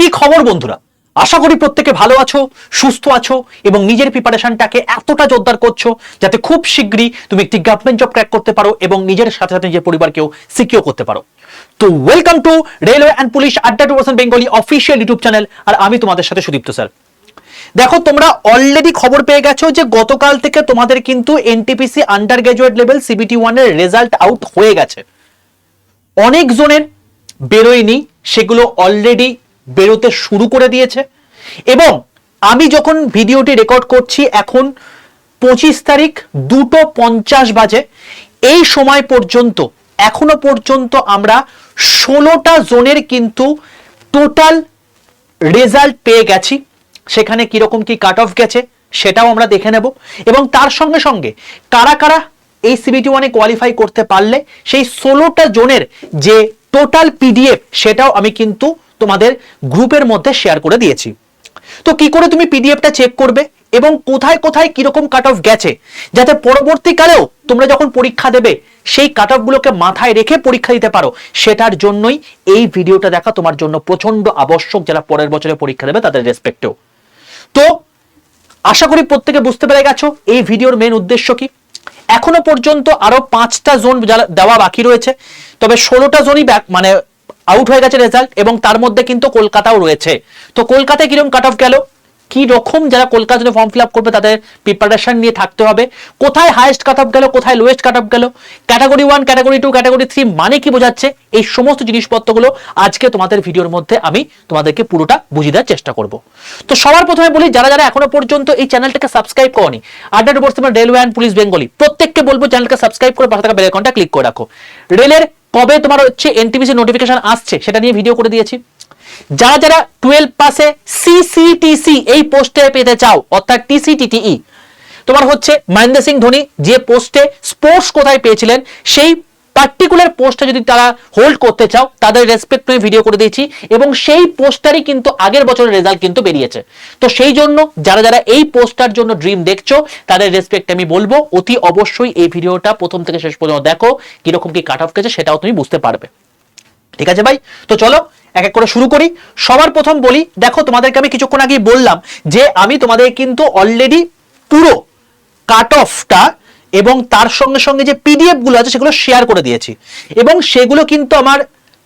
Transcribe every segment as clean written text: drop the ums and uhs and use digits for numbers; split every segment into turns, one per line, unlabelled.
কি খবর বন্ধুরা? আশা করি প্রত্যেকে ভালো আছো, সুস্থ আছো এবং নিজের প্রিপারেশনটাকে এতটা জোরদার করছো যাতে খুব শীঘ্রই তুমি একটি গভর্নমেন্ট জব ক্র্যাক করতে পারো এবং নিজের সাথে সাথে নিজের পরিবারকেও সিকিউর করতে পারো। তো welcome to railway and police আড্ডা 2% বেঙ্গলি অফিসিয়াল ইউটিউব চ্যানেল, আর আমি তোমাদের সাথে সুদীপ্ত স্যার। দেখো, তোমরা অলরেডি খবর পেয়ে গেছো যে গতকাল থেকে তোমাদের কিন্তু NTPC under graduate level CBT 1 এর রেজাল্ট আউট হয়ে গেছে। অনেক জনের বেরোয়নি, সেগুলো অলরেডি বেরোতে শুরু করে দিয়েছে। এবং আমি যখন ভিডিওটি রেকর্ড করছি এখন 25 তারিখ 2:50 বাজে, এই সময় পর্যন্ত এখনো পর্যন্ত আমরা 16টা জোনের কিন্তু টোটাল রেজাল্ট পেয়ে গেছি। সেখানে কিরকম কি কাট অফ গেছে সেটাও আমরা দেখে নেব, এবং তার সঙ্গে সঙ্গে কারা কারা এই সিবিটি 1 এ কোয়ালিফাই করতে পারলে সেই 16টা জোনের যে টোটাল পিডিএফ সেটাও আমি কিন্তু তোমাদের গ্রুপের মধ্যে শেয়ার করে দিয়েছি। তো কি করে তুমি পিডিএফটা চেক করবে এবং কোথায় কোথায় কিরকম কাট অফ গেছে, যাতে পরবর্তীকালেও তোমরা যখন পরীক্ষা দেবে সেই কাট অফ গুলোকে মাথায় রেখে পরীক্ষা দিতে পারো, সেটার জন্যই এই ভিডিওটা দেখা তোমার জন্য প্রচন্ড আবশ্যক, যারা পরের বছরে পরীক্ষা দেবে তাদের রেসপেক্টেও। তো আশা করি প্রত্যেকে বুঝতে পেরে গেছো এই ভিডিওর মেন উদ্দেশ্য কি। এখনো পর্যন্ত আরো 5টা জোন দেওয়া বাকি রয়েছে, তবে 16টা জোনই মানে আউট হয়ে গেছে রেজাল্ট, এবং তার মধ্যে কিন্তু কলকাতাও রয়েছে। তো কলকাতায় কিরকম কাট অফ গেল, কি রকম যারা কলকাতার জন্য ফর্ম ফিল আপ করবে তাদের প্রিপারেশন নিয়ে থাকতে হবে, কোথায় হাইয়েস্ট কাট অফ গেল, কোথায় লোয়েস্ট কাট অফ গেল, ক্যাটাগরি 1, ক্যাটাগরি 2, ক্যাটাগরি 3 মানে কি বোঝাচ্ছে, এই সমস্ত জিনিসপত্রগুলো আজকে তোমাদের ভিডিওর মধ্যে আমি তোমাদেরকে পুরোটা বুঝিয়ে দেওয়ার চেষ্টা করব। তো সবার প্রথমে বলি, যারা যারা এখনো পর্যন্ত এই চ্যানেলটাকে সাবস্ক্রাইব করনি, আড্ডা 2% রেলওয়ে অ্যান্ড পুলিশ বেঙ্গলি, প্রত্যেককে বলবো চ্যানেলকে সাবস্ক্রাইব করে পাশে থাকা বেল আইকনটা ক্লিক করে রাখো। রেলের কবে তোমার হচ্ছে এনটিপিসি নোটিফিকেশন আসছে সেটা নিয়ে ভিডিও করে দিয়েছি। যারা যারা 12 পাসে সিসিটিসি এই পোস্টে পেতে চাও, অর্থাৎ টিসিটিটিই, তোমার হচ্ছে মহেন্দ্র সিং ধোনি যে পোস্টে স্পোর্টস কোথায় পেয়েছিলেন সেই পার্টিকুলার পোস্টটা যদি তারা হোল্ড করতে চাও, তাদের রেসপেক্ট নিয়ে ভিডিও করে দিয়েছি, এবং সেই পোস্টারই কিন্তু আগের বছরের রেজাল্ট কিন্তু বেরিয়েছে। তো সেই জন্য যারা যারা এই পোস্টার জন্য ড্রিম দেখছো তাদের রেসপেক্ট আমি বলবো অতি অবশ্যই এই ভিডিওটা প্রথম থেকে শেষ পর্যন্ত দেখো, কিরকম কি কাট অফ গেছে সেটাও তুমি বুঝতে পারবে। ঠিক আছে ভাই, তো চলো এক এক করে শুরু করি। সবার প্রথম বলি, দেখো তোমাদেরকে আমি কিছুক্ষণ আগেই বললাম যে আমি তোমাদের কিন্তু অলরেডি পুরো কাট অফটা এবং তার সঙ্গে সঙ্গে যে পিডিএফ গুলো আছে সেগুলো শেয়ার করে দিয়েছি, এবং সেগুলো কিন্তু আমার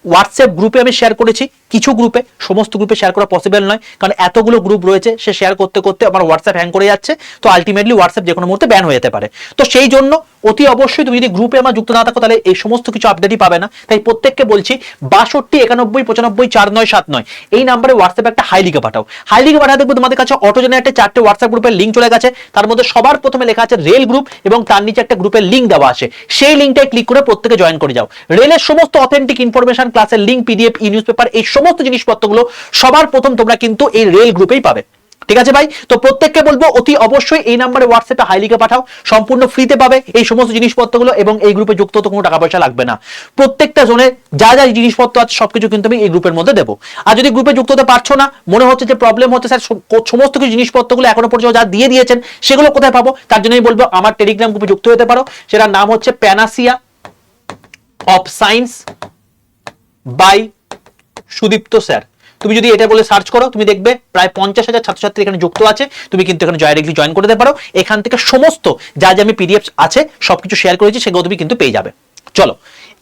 হোয়াটসঅ্যাপ গ্রুপে আমি শেয়ার করেছি। কিছু গ্রুপে, সমস্ত গ্রুপে শেয়ার করা পসিবল নয়, কারণ এতগুলো গ্রুপ রয়েছে, সে শেয়ার করতে করতে আমার হোয়াটসঅ্যাপ হ্যাং করে যাচ্ছে, তো আলটিমেটলি হোয়াটসঅ্যাপ যে কোনো মুহূর্তে ব্যান হয়ে যেতে পারে। তো সেই জন্য অতি অবশ্যই তুমি যদি গ্রুপে আমার যুক্ত না থাকো তাহলে এই সমস্ত কিছু আপডেটই পাবে না। তাই প্রত্যেককে বলছি 62 91 95 4979 এই নাম্বারে হোয়াটসঅ্যাপে একটা হাই লিখে পাঠাও। হাই লিখে পাঠাতে দেখবো তোমাদের কাছে অটো জেনারেটে 4টে হোয়াটসঅ্যাপ গ্রুপের লিঙ্ক চলে গেছে। তার মধ্যে সবার প্রথমে লেখা আছে রেল গ্রুপ, এবং তার নিচে একটা গ্রুপের লিঙ্ক দেওয়া আছে। সেই লিঙ্কটায় ক্লিক করে প্রত্যেকে জয়েন করে যাও। রেলের সমস্ত অথেন্টিক ইনফরমেশন, ক্লাসের লিঙ্ক, পিডিএফ, ই নিউজ পেপার, এই সমস্ত জিনিসপত্রগুলো সবার প্রথম তোমরা কিন্তু এই রেল গ্রুপেই পাবে। ঠিক আছে ভাই, তো প্রত্যেককে বলবো অতি অবশ্যই এই নাম্বারে হোয়াটসঅ্যাপে হাই লিখে পাঠাও, সম্পূর্ণ ফ্রিতে পাবে এই সমস্ত জিনিসপত্রগুলো, এবং এই গ্রুপে যুক্ত হতে কোনো টাকা পয়সা লাগবে না। প্রত্যেকটা জনের যা যা জিনিসপত্র আছে সবকিছু কিন্তু আমি এই গ্রুপের মধ্যে দেবো। আর যদি গ্রুপে যুক্ত হতে পারছো না, মনে হচ্ছে যে প্রবলেম হচ্ছে স্যার, সমস্ত কিছু জিনিসপত্রগুলো এখনো পর্যন্ত যা দিয়ে দিয়েছেন সেগুলো কোথায় পাবো, তার জন্যই বলবো আমার টেলিগ্রাম গ্রুপে যুক্ত হতে পারো। সেটার নাম হচ্ছে panacea of science by Sudipta sir. তুমি যদি এটা বলে সার্চ করো, তুমি দেখবে প্রায় 50,000 ছাত্রছাত্রী এখানে যুক্ত আছে। তুমি কিন্তু এখানে ডাইরেক্টলি জয়েন করে দিতে পারো। এখান থেকে সমস্ত যা যা আমি পিডিএফ আছে সবকিছু শেয়ার করেছি সেগুলো তুমি কিন্তু পেয়ে যাবে। চলো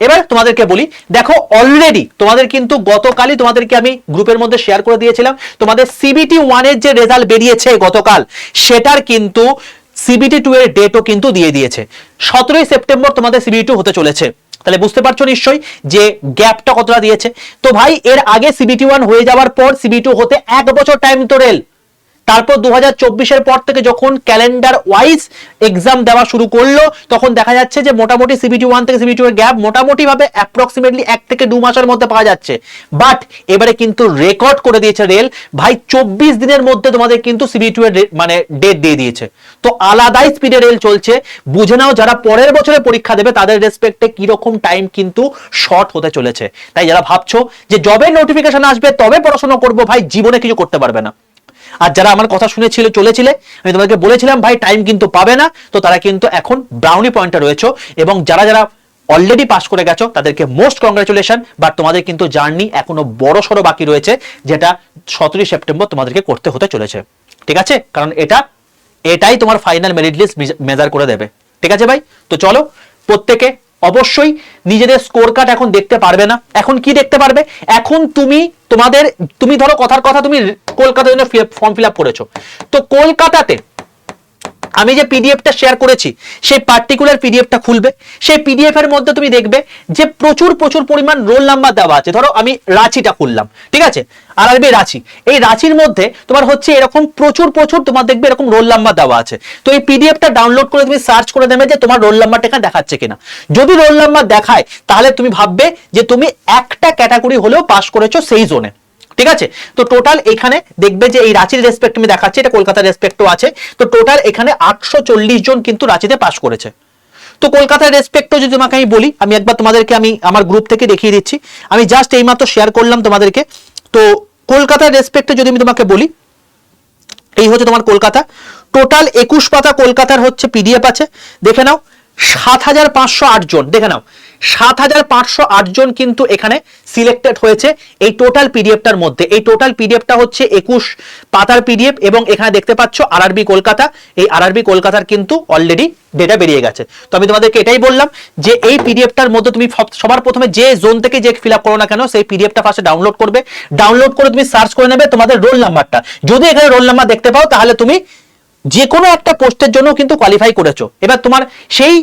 এবার তোমাদেরকে বলি, দেখো অলরেডি তোমাদের কিন্তু গতকালই তোমাদেরকে আমি গ্রুপের মধ্যে শেয়ার করে দিয়েছিলাম তোমাদের সিবিটি 1 এর যে রেজাল্ট বেরিয়েছে গতকাল, সেটার কিন্তু সিবিটি 2 এর ডেটও কিন্তু দিয়ে দিয়েছে। 17 সেপ্টেম্বর তোমাদের সিবিটি 2 হতে চলেছে। তাহলে বুঝতে পারছো নিশ্চয়ই যে গ্যাপটা কতটা দিয়েছে। তো ভাই, এর আগে সিবিটি 1 হয়ে যাওয়ার পর সিবিটি 2 হতে 1 বছর টাইম তো রেল। তারপর 2024-এর পর থেকে যখন ক্যালেন্ডার ওয়াইজ এক্সাম দেওয়া শুরু করলো, তখন দেখা যাচ্ছে যে মোটামুটি সিবিটি 1 থেকে সিবিটি 2 এর গ্যাপ মোটামুটি ভাবে অ্যাপ্রক্সিমেটলি 1 থেকে 2 মাসের মধ্যে পাওয়া যাচ্ছে। বাট এবারে কিন্তু রেকর্ড করে দিয়েছে রেল, ভাই 24 দিনের মধ্যে তোমাদের কিন্তু সিবিটি 2 এর মানে ডেট দিয়ে দিয়েছে। তো আলাদাই স্পিডে রেল চলছে। বুঝে নাও যারা পরের বছরে পরীক্ষা দেবে তাদের রেসপেক্টে কিরকম টাইম কিন্তু শর্ট হতে চলেছে। তাই যারা ভাবছো যে জবের নোটিফিকেশন আসবে তবে পড়াশোনা করবো, ভাই জীবনে কিছু করতে পারবে না। আর যারা আমার কথা শুনেছিল চলেছিলে, আমি তোমাদেরকে বলেছিলাম ভাই টাইম কিন্তু পাবে না, তো তারা কিন্তু এখন ব্রাউনি পয়েন্টে রয়েছে। এবং যারা যারা অলরেডি পাস করে গেছো তাদেরকে মোস্ট কংগ্রাচুলেশন, বাট তোমাদের কিন্তু জার্নি এখনো বড় সড়ো বাকি রয়েছে, যেটা 17 সেপ্টেম্বর তোমাদেরকে করতে হতে চলেছে। ঠিক আছে, কারণ এটাই তোমার ফাইনাল মেরিট লিস্ট মেজার করে দেবে। ঠিক আছে ভাই, তো চলো প্রত্যেকে অবশ্যই নিজেদের স্কোর কার্ড এখন দেখতে পারবে না। এখন কি দেখতে পারবে, এখন তুমি ধরো কথার কথা তুমি কলকাতার জন্য ফর্ম ফিল আপ করেছো, তো কলকাতাতে আমি যে পিডিএফটা শেয়ার করেছি সেই পার্টিকুলার পিডিএফটা খুলবে, সেই পিডিএফ এর মধ্যে তুমি দেখবে যে প্রচুর পরিমাণ রোল নাম্বার দেওয়া আছে। ধরো আমি রাঁচিটা খুললাম, ঠিক আছে, আরআরবি রাঁচি, এই রাঁচির মধ্যে তোমার হচ্ছে এরকম প্রচুর তোমার দেখবে এরকম রোল নাম্বার দেওয়া আছে। তো এই পিডিএফটা ডাউনলোড করে তুমি সার্চ করে দেবে যে তোমার রোল নাম্বারটা এখানে দেখাচ্ছে কিনা। যদি রোল নাম্বার দেখায় তাহলে তুমি ভাববে যে তুমি একটা ক্যাটাগরি হলেও পাস করেছো সেই জোনে। ঠিক আছে, তো টোটাল এখানে দেখবে যে এই রাঁচির রেসপেক্ট আমি দেখাচ্ছি, এটা কলকাতার রেসপেক্টও আছে। তো টোটাল এখানে 840 জন কিন্তু রাঁচিতে পাস করেছে। তো কলকাতার রেসপেক্টও যদি তোমাকে আমি বলি, আমি একবার তোমাদেরকে আমি আমার গ্রুপ থেকে দেখিয়ে দিচ্ছি, আমি জাস্ট এইমাত্র শেয়ার করলাম তোমাদেরকে। তো কলকাতার রেসপেক্টে যদি আমি তোমাকে বলি, এই হচ্ছে তোমার কলকাতা, টোটাল 21 পাতা কলকাতার হচ্ছে পিডিএফ আছে, দেখে নাও। 7508 জন, দেখে নাও 7508 জন কিন্তু এখানে সিলেক্টেড হয়েছে এই টোটাল পিডিএফটার মধ্যে। এই টোটাল পিডিএফটা হচ্ছে 21 পাতার পিডিএফ, এবং এখানে দেখতে পাচ্ছ আরআরবি কলকাতা, এই আরআরবি কলকাতার কিন্তু অলরেডি ডেটা বেরিয়ে গেছে। তো আমি তোমাদেরকে এটাই বললাম যে এই পিডিএফটার মধ্যে তুমি সবার প্রথমে যে জোন থেকে যে ফিল আপ করো না কেন, সেই পিডিএফটা ফার্স্টে ডাউনলোড করবে, ডাউনলোড করে তুমি সার্চ করে নেবে তোমাদের রোল নাম্বারটা। যদি এখানে রোল নাম্বার দেখতে পাও তাহলে তুমি যে কোনো একটা পোস্টের জন্য কিন্তু কোয়ালিফাই করেছো। এবার তোমার সেই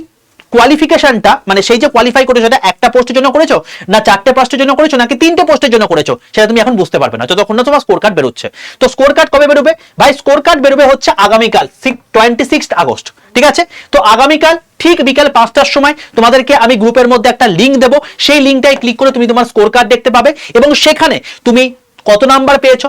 কোয়ালিফিকেশনটা, মানে সেই যে কোয়ালিফাই করেছো সেটা একটা পোস্টের জন্য করেছো, না 4টে পোস্টের জন্য করেছো, নাকি 3টে পোস্টের জন্য করেছো, সেটা তুমি এখন বুঝতে পারবে না যতক্ষণ না তোমার স্কোর কার্ড বেরোচ্ছে। তো স্কোর কার্ড কবে বেরোবে ভাই? স্কোর কার্ড বেরোবে হচ্ছে আগামীকাল 26 আগস্ট। ঠিক আছে, তো আগামীকাল ঠিক বিকাল 5টার সময় তোমাদেরকে আমি গ্রুপের মধ্যে একটা লিঙ্ক দেবো, সেই লিঙ্কটাই ক্লিক করে তুমি তোমার স্কোর কার্ড দেখতে পাবে, এবং সেখানে তুমি কত নাম্বার পেয়েছো,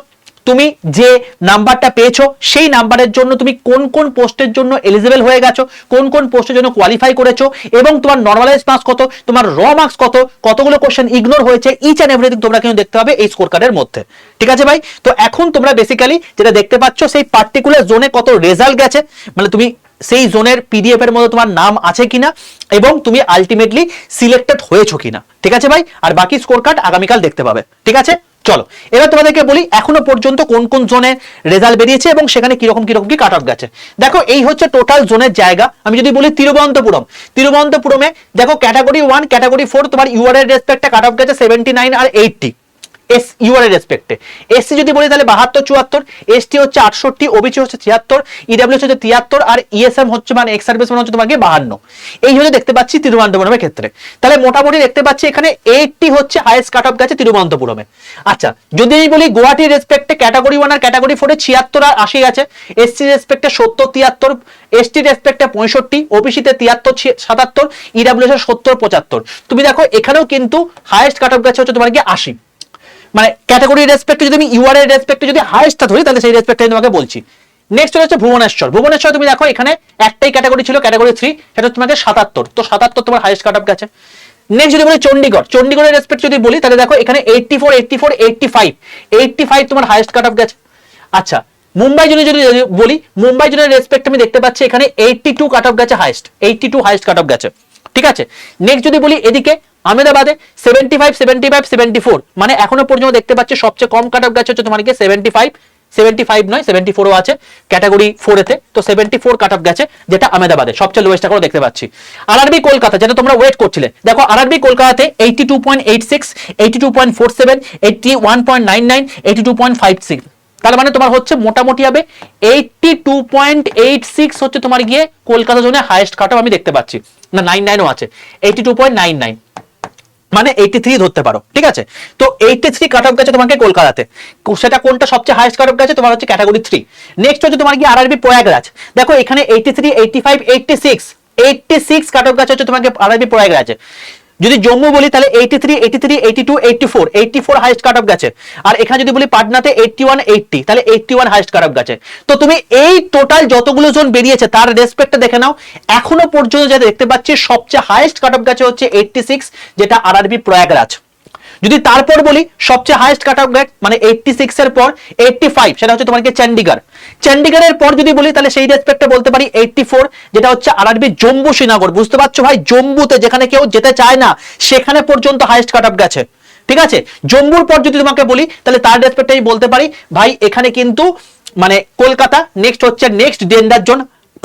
তুমি যে নাম্বারটা পেয়েছো সেই নাম্বারের জন্য তুমি কোন পোস্টের জন্য এলিজিবল হয়ে গেছো, কোন পোস্টের জন্য কোয়ালিফাই করেছো, এবং তোমার নরমালাইজ মার্কস কত, তোমার র মার্কস কত, কতগুলো কোশ্চেন ইগনোর হয়েছে, ইচ এন্ড এভরিথিং তোমরা কিন্তু দেখতে পাবে এই স্কোর কার্ডের মধ্যে। ঠিক আছে ভাই, তো এখন তোমরা বেসিক্যালি যেটা দেখতে পাচ্ছ সেই পার্টিকুলার জোনে কত রেজাল্ট গেছে, মানে তুমি সেই জোনের পিডিএফ এর মধ্যে তোমার নাম আছে কিনা, এবং তুমি আলটিমেটলি সিলেক্টেড হয়েছো কিনা। ঠিক আছে ভাই, আর বাকি স্কোর কার্ড আগামীকাল দেখতে পাবে। ঠিক আছে, চলো এবার তোমাদেরকে বলি এখনো পর্যন্ত কোন জোনে রেজাল্ট বেরিয়েছে এবং সেখানে কিরকম কি কাট অফ গেছে। দেখো এই হচ্ছে টোটাল জোনের জায়গা। আমি যদি বলি তিরুবনন্তপুরমে দেখো ক্যাটাগরি 1 ক্যাটাগরি 4 তোমার ইউআর এর রেসপেক্টে কাট অফ গেছে 79 আর 80 ইউআর এর রেসপেক্টে। এসসি যদি বলি তাহলে 72 74, এসটি হচ্ছে 68, ওবিসি হচ্ছে 76, ইডব্লিউএস হচ্ছে 73, আর ইএসএম হচ্ছে মানে এক্স সার্ভিস মানে হচ্ছে তোমাকে 52। এই হচ্ছে দেখতে পাচ্ছি তিরুবনন্তপুরমের ক্ষেত্রে। তাহলে মোটামুটি দেখতে পাচ্ছি এখানে 80 হচ্ছে হাইয়েস্ট কাট অফ গেছে তিরুবনন্তপুরমে। আচ্ছা যদি আমি বলি গুয়াহাটির রেসপেক্টে ক্যাটাগরি 1 আর ক্যাটাগরি 4 এ 76 আর 80 গেছে, এসসি রেসপেক্টে 70 73, এসটি রেসপেক্টে 65, ওবিসিতে 73 77, ইডব্লিউএস এর 70 75। তুমি দেখো এখানেও কিন্তু হাইয়েস্ট কাট অফ গেছে হচ্ছে তোমার কি 80। মানে ক্যাটাগরি রেসপেক্টে যদি আমি ইউআর এর রেসপেক্টে যদি হাইয়েস্টটা ধরি তাহলে সেই রেসপেক্টে আমি তোমাকে বলছি। নেক্সট হচ্ছে ভুবনেশ্বর তুমি দেখো এখানে একটাই ক্যাটাগরি ছিল ক্যাটাগরি 3, সেটা তোমাকে 77, তো 77 তোমার হাইয়েস্ট কাট অফ গেছে। নেক্সট যদি বলি চণ্ডীগড়ের রেসপেক্ট যদি বলি তাহলে দেখো এখানে 84 85 তোমার হাইয়েস্ট কাট অফ গেছে। আচ্ছা মুম্বাই যদি বলি, মুম্বাই জোনের রেসপেক্ট আমি দেখতে পাচ্ছি এখানে 82 কাট অফ গেছে, হাইয়েস্ট 82 হাইয়েস্ট কাট অফ গেছে। ঠিক আছে, নেক্সট যদি বলি এদিকে আহমেদাবাদে 75 74, মানে এখনো পর্যন্ত দেখতে পাচ্ছি সবচেয়ে কম কাট অফ গেছে হচ্ছে তোমার কি 75 নয় 74ও আছে ক্যাটাগরি 4 এতে, তো 74 কাট অফ গেছে, যেটা আহমেদাবাদে সবচেয়ে লোয়েস্ট করে দেখতে পাচ্ছি। আরআরবি কলকাতা যেটা তোমরা ওয়েট করছিলে, দেখো আরআরবি কলকাতাতে 82.86, 82.47, 81.99, 82.56, তার মানে তোমার হচ্ছে মোটামুটি হবে 82.86 হচ্ছে তোমার গিয়ে কলকাতা জোনে হাইয়েস্ট কাট অফ আমি দেখতে পাচ্ছি, না 99ও আছে 82.99, মানে 83 ধরতে পারো। ঠিক আছে, তো 83 কাট অফ গেছে তোমাকে কলকাতাতে, সেটা কোনটা সবচেয়ে হাইয়েস্ট কাট অফ গেছে তোমার হচ্ছে ক্যাটাগরি 3। নেক্সট হচ্ছে তোমার কি আরআরবি প্রয়াগরাজ, দেখো এখানে 83 85 86 কাট অফ গেছে হচ্ছে তোমাকে আরআরবি প্রয়াগরাজে। যদি জম্মু বলি তাহলে 83 82 84 হাইয়েস্ট কাট অফ গেছে, আর এখানে যদি বলি পাটনাতে 81 80, তাহলে 81 হাইয়েস্ট কাট অফ গেছে। তো তুমি এই টোটাল যতগুলো জোন বেরিয়েছে তার রেসপেক্টে দেখে নাও, এখনো পর্যন্ত যেটা দেখতে পাচ্ছি সবচেয়ে হাইয়েস্ট কাট অফ গেছে হচ্ছে 86, যেটা আরআরবি প্রয়াগরাজ। যদি তারপর বলি সবচেয়ে হাইয়েস্ট কাট অফ গ্রেড মানে 86 এর পর 85, সেটা হচ্ছে তোমার কি চণ্ডীগড়। চণ্ডীগড়ের পর যদি বলি তাহলে সেই রেসপেক্টে বলতে পারি 84, যেটা হচ্ছে আরআরবি জম্মু শ্রীনগর। বুঝতে পারছো ভাই, জম্মুতে যেখানে কেউ যেতে চায় না সেখানে পর্যন্ত হাইয়েস্ট কাট অফ গেছে। ঠিক আছে, জম্মুর পর যদি তোমাকে বলি তাহলে তার রেসপেক্টে আমি বলতে পারি ভাই এখানে কিন্তু মানে কলকাতা, নেক্সট হচ্ছে next danger zone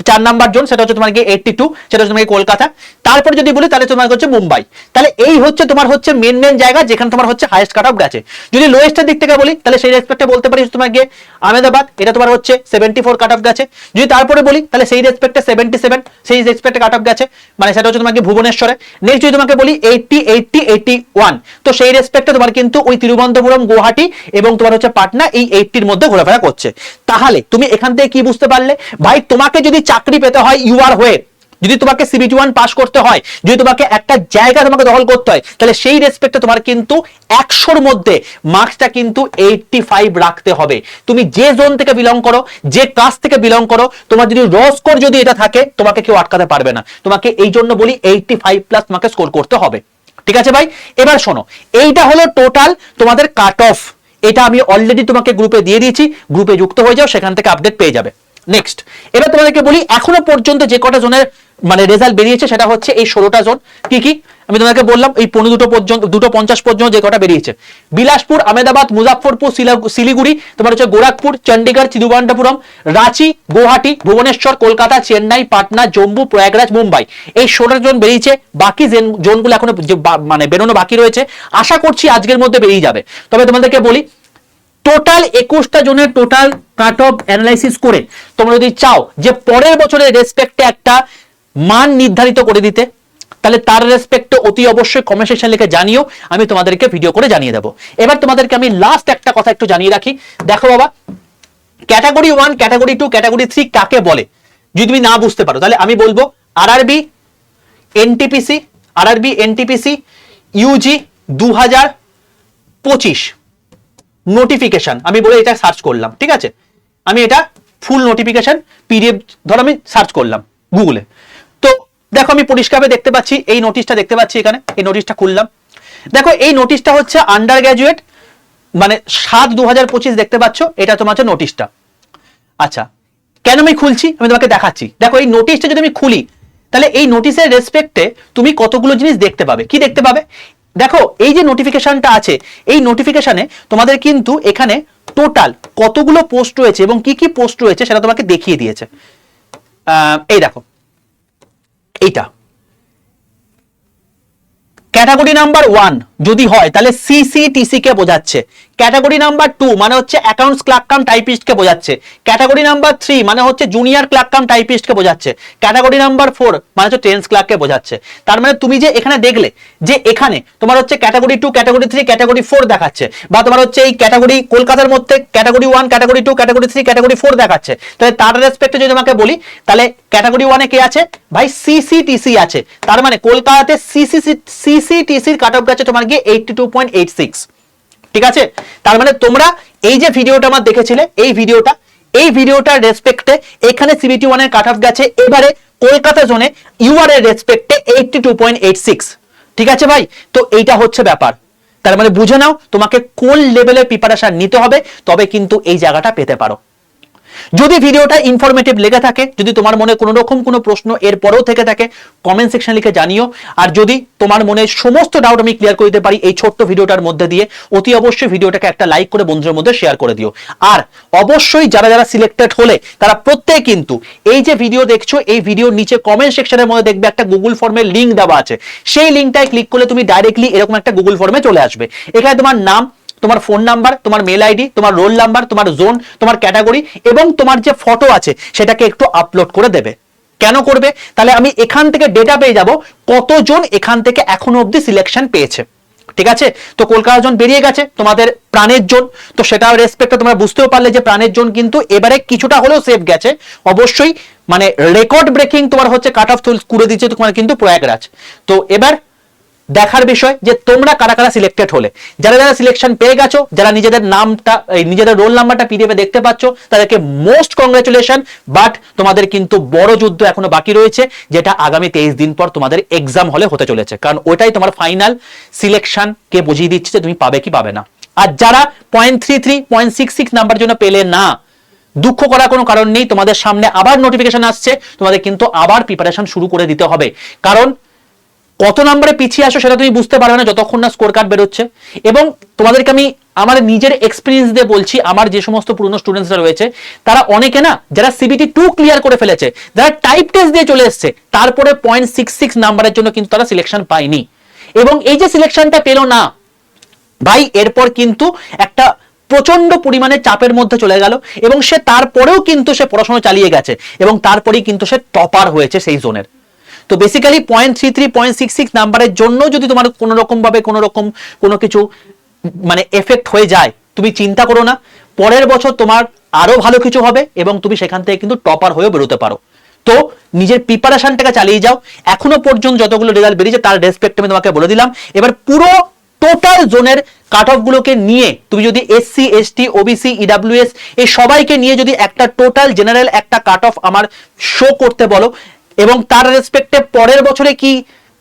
4 number zone, সেটা হচ্ছে তোমার কি 82, সেটা হচ্ছে তোমার কলকাতা। তারপর যদি বলি তাহলে তোমার হচ্ছে মুম্বাই। তাহলে এই হচ্ছে তোমার হচ্ছে মেন জায়গা যেখানে তোমার হচ্ছে হাইয়েস্ট কাট অফ গেছে। যদি লোয়েস্টের দিক থেকে বলি তাহলে সেই রেসপেক্টে বলতে পারি তোমার গিয়ে আহমেদাবাদ, এটা তোমার হচ্ছে 74 কাট অফ গেছে। যদি তারপরে বলি তাহলে সেই রেসপেক্টে 77, সেই রেসপেক্টে কাট অফ গেছে, মানে সেটা হচ্ছে তোমাকে ভুবনেশ্বরে। নেক্সট যদি তোমাকে বলি 80, 80, 81, তো সেই রেসপেক্টে তোমার কিন্তু ওই তিরুবনন্তপুরম, গুয়াহাটি এবং তোমার হচ্ছে পাটনা এই 80 মধ্যে ঘোরাফেরা করছে। তাহলে তুমি এখান থেকে কি বুঝতে পারলে ভাই, তোমাকে যদি চাকরি পেতে হয় ইউআর হয়ে, যদি তোমাকে সিবিটি 1 পাস করতে হয়, যদি তোমাকে একটা জায়গা তোমাকে দখল করতে হয়, তাহলে সেই রেসপেক্টে তোমার কিন্তু 100-র মধ্যে মার্কসটা কিন্তু 85 রাখতে হবে। তুমি যে জোন থেকে বিলং করো, যে কাস্ট থেকে বিলং করো, তোমার যদি র স্কোর যদি এটা থাকে তোমাকে কেউ আটকাতে পারবে না। তোমাকে এই জন্য বলি 85 প্লাস তোমাকে স্কোর করতে হবে। ঠিক আছে ভাই, এবার শোনো, এইটা হলো টোটাল তোমাদের কাট অফ। এটা আমি অলরেডি তোমাকে গ্রুপে দিয়ে দিয়েছি, গ্রুপে যুক্ত হয়ে যাও, সেখান থেকে আপডেট পেয়ে যাবে। নেক্সট, এবার তোমাদেরকে বলি এখনো পর্যন্ত যে কটা জোনের মানে রেজাল্ট বেরিয়েছে সেটা হচ্ছে এই 16টা জোন। কি কি আমি তোমাকে বললাম, এই 15 পর্যন্ত 2:50 পর্যন্ত যে কটা বেরিয়েছে, বিলাসপুর, আহমেদাবাদ, মুজাফফরপুর, শিলিগুড়ি, তোমার হচ্ছে গোরখপুর, চণ্ডীগড়, তিরুবনন্তপুরম, রাঁচি, গুয়াহাটি, ভুবনেশ্বর, কলকাতা, চেন্নাই, পাটনা, জম্মু, প্রয়াগরাজ, মুম্বাই, এই 16টা জোন বেরিয়েছে। বাকি জোনগুলো এখনো মানে বেরোনো বাকি রয়েছে, আশা করছি আজকের মধ্যে বেরিয়ে যাবে। তবে তোমাদেরকে বলি টোটাল 21টা জনের টোটাল কাট অফ অ্যানালাইসিস করে তোমরা যদি চাও যে পরের বছরের রেসপেক্টে একটা মান নির্ধারিত করে দিতে, তাহলে তার রেসপেক্টে অতি অবশ্যই কমেন্ট সেকশন লিখে জানিও, আমি তোমাদেরকে ভিডিও করে জানিয়ে দেবো। এবার তোমাদেরকে আমি লাস্ট একটা কথা একটু জানিয়ে রাখি। দেখো বাবা, ক্যাটাগরি 1, ক্যাটাগরি 2, ক্যাটাগরি 3 কাকে বলে যদি তুমি না বুঝতে পারো তাহলে আমি বলবো আরআরবি এনটিপিসি ইউজি 2025 নোটিফিকেশন আমি বলে এটা সার্চ করলাম। ঠিক আছে, আমি এটা ফুল নোটিফিকেশন পিডিএফ ধর আমি সার্চ করলাম গুগলে, তো দেখো আমি পরিষ্কারভাবে দেখতে পাচ্ছি এই নোটিশটা দেখতে পাচ্ছি এখানে। এই নোটিশটা খুললাম, দেখো এই নোটিশটা হচ্ছে আন্ডার গ্র্যাজুয়েট মানে 7/2025 দেখতে পাচ্ছ, এটা তোমার হচ্ছে নোটিশটা। আচ্ছা, কেন আমি খুলছি আমি তোমাকে দেখাচ্ছি। দেখো এই নোটিশটা যদি আমি খুলি তাহলে এই নোটিশের রেসপেক্টে তুমি কতগুলো জিনিস দেখতে পাবে। কি দেখতে পাবে, দেখো এই যে নোটিফিকেশনটা আছে, এই নোটিফিকেশনে তোমাদের কিন্তু এখানে টোটাল কতগুলো পোস্ট রয়েছে এবং কি কি পোস্ট রয়েছে সেটা তোমাকে দেখিয়ে দিয়েছে। এই দেখো, এইটা ক্যাটাগরি নাম্বার 1 যদি হয় তাহলে সিসিটিসি কে বোঝাচ্ছে। ক্যাটাগরি নাম্বার 2 মানে হচ্ছে অ্যাকাউন্টস ক্লার্ক কাম টাইপিস্ট কে বোঝাচ্ছে। ক্যাটাগরি নাম্বার 3 মানে হচ্ছে জুনিয়র ক্লার্ক কাম টাইপিস্ট কে বোঝাচ্ছে। ক্যাটাগরি নাম্বার 4 মানে হচ্ছে টেন্স ক্লার্ক কে বোঝাচ্ছে। তার মানে তুমি যে এখানে দেখলে যে এখানে তোমার হচ্ছে ক্যাটাগরি 2, ক্যাটাগরি 3, ক্যাটাগরি 4 দেখাচ্ছে, বা তোমার হচ্ছে এই ক্যাটাগরি কলকাতার মধ্যে ক্যাটাগরি 1, ক্যাটাগরি 2, ক্যাটাগরি 3, ক্যাটাগরি 4 দেখাচ্ছে, তাহলে তার রেসপেক্টে যদি তোমাকে বলি তাহলে ক্যাটাগরি 1 এ কে আছে ভাই, সিসিটিসি আছে। তার মানে কলকাতাতে সিসিটিসির কাট অফ গেছে তোমার গিয়ে 82.86। ঠিক আছে, তার মানে তোমরা এই যে ভিডিওটা আমার দেখেছিলে এই ভিডিওটার রেসপেক্টে এখানে সিবিটি 1 এর কাট অফ গেছে এবারে কলকাতা জোনে ইউআর এর রেসপেক্টে 82.86। ঠিক আছে ভাই, তো এইটা হচ্ছে ব্যাপার। তার মানে বুঝে নাও তোমাকে কোন লেভেলের প্রিপারেশন নিতে হবে, তবে কিন্তু এই জায়গাটা পেতে পারো। যদি ভিডিওটা ইনফরমেটিভ লেগে থাকে, যদি তোমার মনে কোনো রকম কোনো প্রশ্ন এর পরেও থেকে থাকে, কমেন্ট সেকশন লিখে জানিও। আর যদি তোমার মনে সমস্ত ডাউট আমি ক্লিয়ার করে দিতে পারি এই ছোট্ট ভিডিওটার মধ্যে দিয়ে, অতি অবশ্যই ভিডিওটাকে একটা লাইক করে বন্ধুদের মধ্যে শেয়ার করে দিও। আর অবশ্যই যারা যারা সিলেক্টেড হলে তারা প্রত্যেকে কিন্তু এই যে ভিডিও দেখছো, এই ভিডিওর নিচে কমেন্ট সেকশনের মধ্যে দেখবে একটা গুগল ফর্মের লিঙ্ক দেওয়া আছে। সেই লিঙ্কটায় ক্লিক করলে তুমি ডাইরেক্টলি এরকম একটা গুগল ফর্মে চলে আসবে। এখানে তোমার নাম, তোমার ফোন নাম্বার, তোমার মেল আইডি, তোমার রোল নাম্বার, তোমার জোন, তোমার ক্যাটাগরি এবং তোমার যে ফটো আছে সেটাকে একটু আপলোড করে দেবে। কেন করবে, তাহলে আমি এখান থেকে ডেটা পেয়ে যাব কতজন এখান থেকে এখনো অবধি সিলেকশন পেয়েছে। ঠিক আছে, তো কলকাতা জোন বেরিয়ে গেছে, তোমাদের প্রাণের জোন, তো সেটা রেসপেক্টে তোমরা বুঝতেও পারলে যে প্রাণের জোন কিন্তু এবারে কিছুটা হলেও সেফ গেছে। অবশ্যই মানে রেকর্ড ব্রেকিং তোমার হচ্ছে কাট অফ করে দিচ্ছে তোমার কিন্তু প্রয়াগরাজ। তো এবার দেখার বিষয় যে তোমরা কারা কারা সিলেক্টেড হলে। যারা যারা সিলেকশন পেয়ে গেছো, যারা নিজেদের নামটা নিজেদের রোল নাম্বারটা পিডিএফে দেখতে পাচ্ছ, তাদেরকে মোস্ট কংগ্রেচুলেশন। বাট তোমাদের কিন্তু বড় যুদ্ধ এখনো বাকি রয়েছে, যেটা আগামী 23 দিন পর তোমাদের এক্সাম হলে হতে চলেছে, কারণ ওইটাই তোমার ফাইনাল সিলেকশন কে বুঝিয়ে দিচ্ছে যে তুমি পাবে কি পাবে না। আর যারা 0.33 0.66 নাম্বার জন্য পেলে না, দুঃখ করার কোনো কারণ নেই, তোমাদের সামনে আবার নোটিফিকেশন আসছে, তোমাদের কিন্তু আবার প্রিপারেশন শুরু করে দিতে হবে। কারণ কত নম্বরে পিছিয়ে আসো সেটা তুমি বুঝতে পারবে না যতক্ষণ না স্কোর কার্ড বেরোচ্ছে। এবং তোমাদেরকে আমি আমার নিজের এক্সপিরিয়েন্স দিয়ে বলছি, আমার যে সমস্ত পুরনো স্টুডেন্টসরা রয়েছে তারা অনেকে না, যারা CBT 2 ক্লিয়ার করে ফেলেছে, যারা টাইপ টেস্ট দিয়ে চলে এসছে, তারপরে 0.66 নাম্বারের জন্য কিন্তু তারা সিলেকশন পায়নি। এবং এই যে সিলেকশনটা পেলো না ভাই, এরপর কিন্তু একটা প্রচন্ড পরিমাণে চাপের মধ্যে চলে গেল, এবং সে তারপরেও কিন্তু সে পড়াশোনা চালিয়ে গেছে, এবং তারপরেই কিন্তু সে টপার হয়েছে সেই জোনের। তো বেসিক্যালি 0.33 0.66 নাম্বারের জন্য যদি তোমার কোনো রকম ভাবে কোনো কিছু মানে এফেক্ট হয়ে যায়, তুমি চিন্তা করো না, পরের বছর তোমার আরো ভালো কিছু হবে এবং তুমি সেখান থেকে কিন্তু টপার হয়ে বেরোতে পারো। তো নিজের প্রিপারেশনটাকে চালিয়ে যাও। এখনো পর্যন্ত যতগুলো রেজাল্ট বেরিয়েছে তার রেসপেক্ট আমি তোমাকে বলে দিলাম। এবার পুরো টোটাল জোনের কাট অফ গুলোকে নিয়ে তুমি যদি SC ST OBC EWS এই সবাইকে নিয়ে যদি একটা টোটাল জেনারেল একটা কাট অফ আমার শো করতে বলো, এবং তার রেসপেক্টে পরের বছরে কি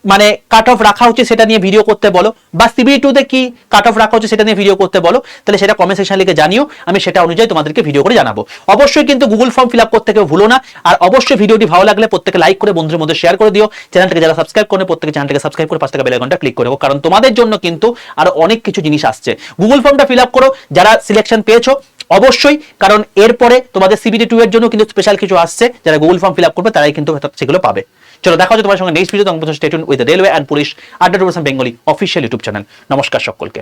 মানে কাট অফ রাখা হচ্ছে সেটা নিয়ে ভিডিও করতে বলো, বা CBT 2 তে কি কাট অফ রাখা হচ্ছে সেটা নিয়ে ভিডিও করতে বলো, তাহলে সেটা কমেন্ট সেকশনে লিখে জানিও, আমি সেটা অনুযায়ী তোমাদেরকে ভিডিও করে জানাবো। অবশ্যই কিন্তু গুগল ফর্ম ফিল আপ করতে কেউ ভুলো না। আর অবশ্যই ভিডিওটি ভালো লাগলে প্রত্যেকে লাইক করে বন্ধুদের মধ্যে শেয়ার করে দিও। চ্যানেলটাকে যারা সাবস্ক্রাইব করে প্রত্যেকে চ্যানেলটাকে সাবস্ক্রাইব করে পাশে থাকা বেল আইকনটা ক্লিক করে দেবো, কারণ তোমাদের জন্য কিন্তু আরো অনেক কিছু জিনিস আসছে। গুগল ফর্মটা ফিল আপ করো যারা সিলেকশন পেয়েছো অবশ্যই, কারণ এরপরে তোমাদের CBT 2 এর জন্য কিন্তু স্পেশাল কিছু আসছে, যারা গুগল ফর্ম ফিল আপ করবে তারাই কিন্তু সেগুলো পাবে। চলো দেখা হচ্ছে তোমার সঙ্গে next video. Stay tune with the railway and police @2% Bengali official YouTube channel. নমস্কার সকলকে।